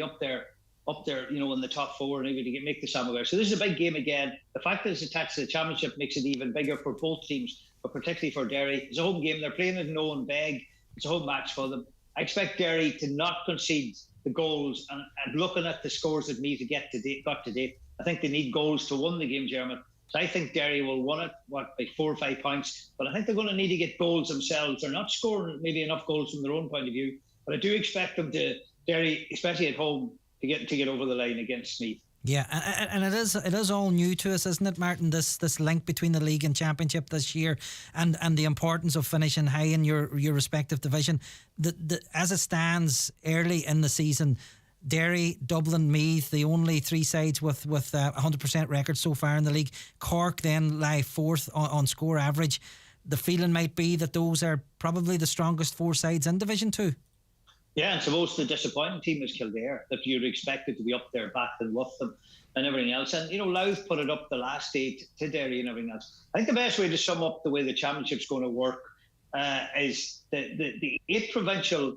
S6: up there, in the top 4, and maybe to make the Sam Maguire. So this is a big game again. The fact that it's attached to the championship makes it even bigger for both teams, but particularly for Derry. It's a home game. They're playing at Owen Beg. It's a home match for them. I expect Derry to not concede the goals, and looking at the scores that Meath got to date, I think they need goals to win the game, German. So I think Derry will win it, by 4 or 5 points. But I think they're going to need to get goals themselves. They're not scoring maybe enough goals from their own point of view. But I do expect them to, Derry, especially at home, to get over the line against Meath.
S1: Yeah, and it is all new to us, isn't it, Martin? This link between the league and championship this year, and the importance of finishing high in your respective division. As it stands early in the season, Derry, Dublin, Meath, the only 3 sides with 100% records so far in the league. Cork then lie 4th on score average. The feeling might be that those are probably the strongest 4 sides in Division 2.
S6: Yeah, and suppose the disappointing team is Kildare, that you'd expect it to be up there battling with them and everything else. And, Louth put it up the last day to Derry and everything else. I think the best way to sum up the way the championship's going to work is the 8 provincial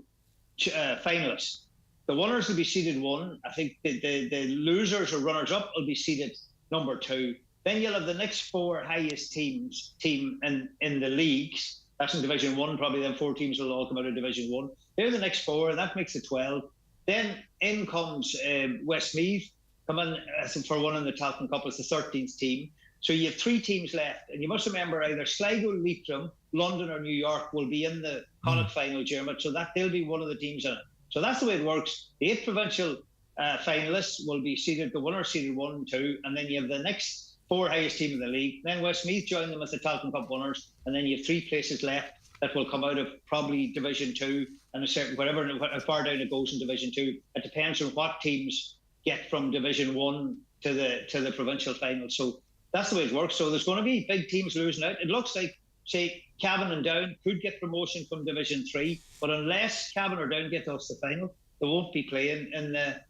S6: finalists. The winners will be seeded 1. I think the losers or runners-up will be seeded number 2. Then you'll have the next 4 highest team in the leagues. That's in Division 1, probably then 4 teams will all come out of Division 1. They're the next 4, and that makes it 12. Then in comes Westmeath, come in for one in the Talcon Cup as the 13th team. So you have 3 teams left, and you must remember either Sligo, Leitrim, London or New York will be in the Connacht final, Dermot, so that they'll be one of the teams in it. So that's the way it works. The 8 provincial finalists will be seeded, the winner seeded 1 and 2, and then you have the next 4 highest team in the league. Then Westmeath join them as the Talcon Cup winners, and then you have 3 places left that will come out of probably Division 2 and a certain whatever how far down it goes in Division 2. It depends on what teams get from Division 1 to the provincial final. So that's the way it works. So there's going to be big teams losing out. It looks like, say, Cavan and Down could get promotion from Division 3, but unless Cavan or Down get to the final, they won't be playing in the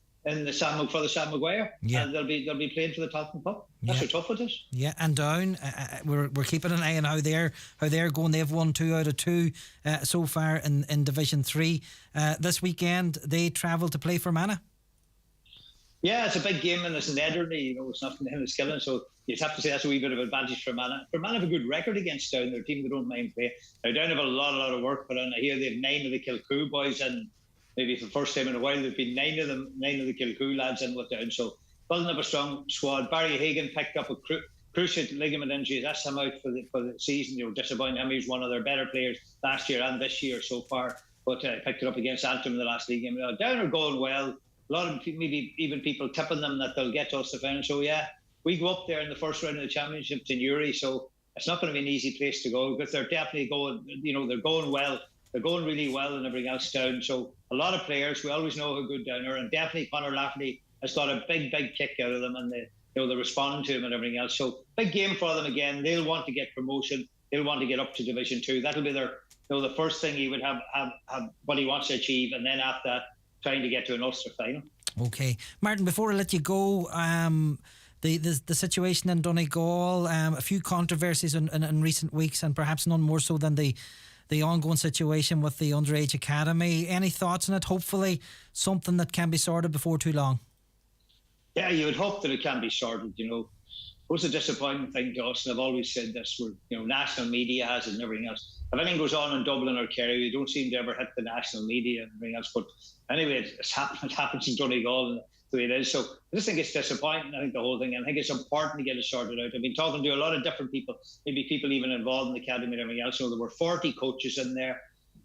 S6: for the Sam Maguire.
S1: Yeah.
S6: And they'll be playing for the Talcon Cup. That's how tough it is.
S1: Yeah, and Down, we're keeping an eye on how they're going. They've won 2 out of 2 so far in Division 3. This weekend they travel to play Fermanagh.
S6: Yeah, it's a big game, and it's in Ederney. It's not in Skillen, so you'd have to say that's a wee bit of advantage for Fermanagh. Fermanagh have a good record against Down. They're a team they don't mind playing. Now, Down have a lot of work, but I hear they have 9 of the Kilcoo boys, and maybe for the first time in a while, there've been 9 of the Kilcoo lads in with Down. So building up a strong squad. Barry Hagan picked up a cruciate ligament injury. That's him out for the season. Disappointing him. He was one of their better players last year and this year so far, but picked it up against Antrim in the last league game. Down are going well. A lot of maybe even people tipping them that they'll get to us the final. So yeah, we go up there in the first round of the championship to Newry, so it's not going to be an easy place to go, because they're definitely going. They're going well. They're going really well and everything else Down. So a lot of players. We always know how good Down are, and definitely Conor Lafferty has got a big kick out of them, and they're responding to him and everything else. So big game for them again. They'll want to get promotion. They'll want to get up to Division 2. That'll be their the first thing he would have what he wants to achieve, and then after that, trying to get to an Ulster final. Okay,
S1: Martin, before I let you go, the situation in Donegal, a few controversies in recent weeks, and perhaps none more so than the the ongoing situation with the underage academy. Any thoughts on it? Hopefully something that can be sorted before too long.
S6: Yeah, you would hope that it can be sorted, you know. It was a disappointing thing to us, and I've always said this, where, you know, national media has it and everything else. If anything goes on in Dublin or Kerry, we don't seem to ever hit the national media and everything else. But anyway, it happens in Donegal, and the way it is. So I just think it's disappointing, I think, the whole thing. And I think it's important to get it sorted out. I've been talking to a lot of different people, maybe people even involved in the academy and everything else. So there were 40 coaches in there,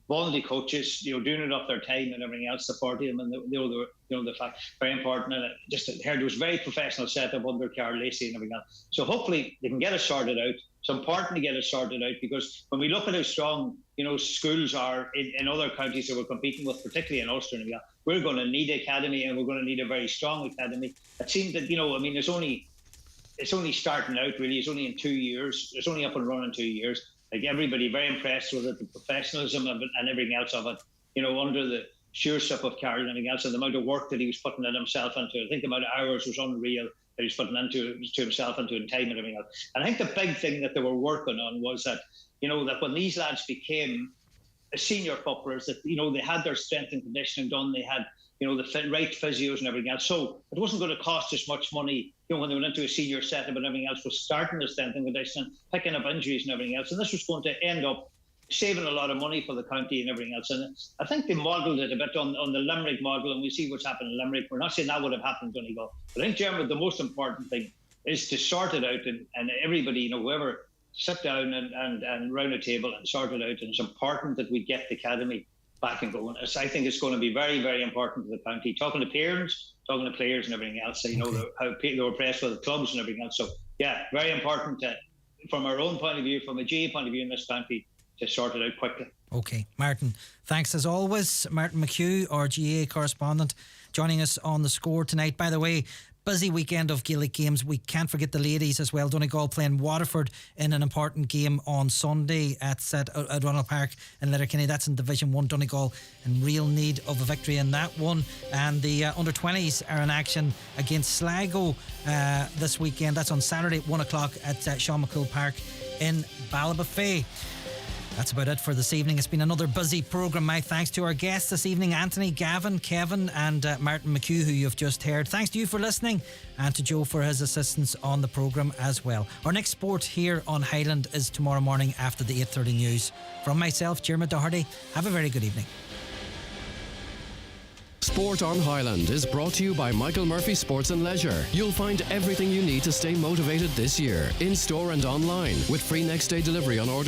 S6: voluntary coaches, you know, doing it off their time and everything else, the 40 of them, and the fact, very important. And just heard it was very professional setup under Carl Lacey and everything else. So hopefully they can get it sorted out. It's important to get it sorted out, because when we look at how strong, you know, schools are in other counties that we're competing with, particularly in Ulster, and we're going to need academy, and we're going to need a very strong academy. It seems that, you know, I mean, it's only starting out, really. It's only in 2 years. It's only up and running 2 years. Like, everybody very impressed with it, the professionalism of it and everything else of it, you know, under the stewardship of Carl and everything else, and the amount of work that he was putting in himself into it. I think the amount of hours was unreal that he was putting into himself, into it, time and everything else. And I think the big thing that they were working on was that, you know, that when these lads became senior footballers, that, you know, they had their strength and conditioning done, they had, you know, the right physios and everything else. So it wasn't going to cost as much money, you know, when they went into a senior setup and everything else, was starting the strength and conditioning, picking up injuries and everything else. And this was going to end up saving a lot of money for the county and everything else. And I think they modelled it a bit on the Limerick model, and we see what's happened in Limerick. We're not saying that would have happened in Donegal. But I think, Diarmuid, the most important thing is to sort it out, and everybody, you know, whoever, sit down and round a table and sort it out. And it's important that we get the academy back and going. I think it's going to be very, very important to the county. Talking to parents, talking to players and everything else, you know, how they were pressed with the clubs and everything else. So, yeah, very important from our own point of view, from a GA point of view in this county, to sort it out quickly.
S1: Okay, Martin, thanks as always. Martin McHugh, our GA correspondent, joining us on The Score tonight. By the way, busy weekend of Gaelic games. We can't forget the ladies as well. Donegal playing Waterford in an important game on Sunday at O'Donnell Park in Letterkenny. That's in Division 1. Donegal in real need of a victory in that one. And the under-20s are in action against Sligo this weekend. That's on Saturday at 1 o'clock at Sean McCool Park in Ballybofey. That's about it for this evening. It's been another busy programme. My thanks to our guests this evening, Anthony, Gavin, Kevin and Martin McHugh, who you've just heard. Thanks to you for listening, and to Joe for his assistance on the programme as well. Our next sport here on Highland is tomorrow morning after the 8:30 news. From myself, Diarmuid Doherty, have a very good evening.
S5: Sport on Highland is brought to you by Michael Murphy Sports and Leisure. You'll find everything you need to stay motivated this year, in store and online, with free next day delivery on order.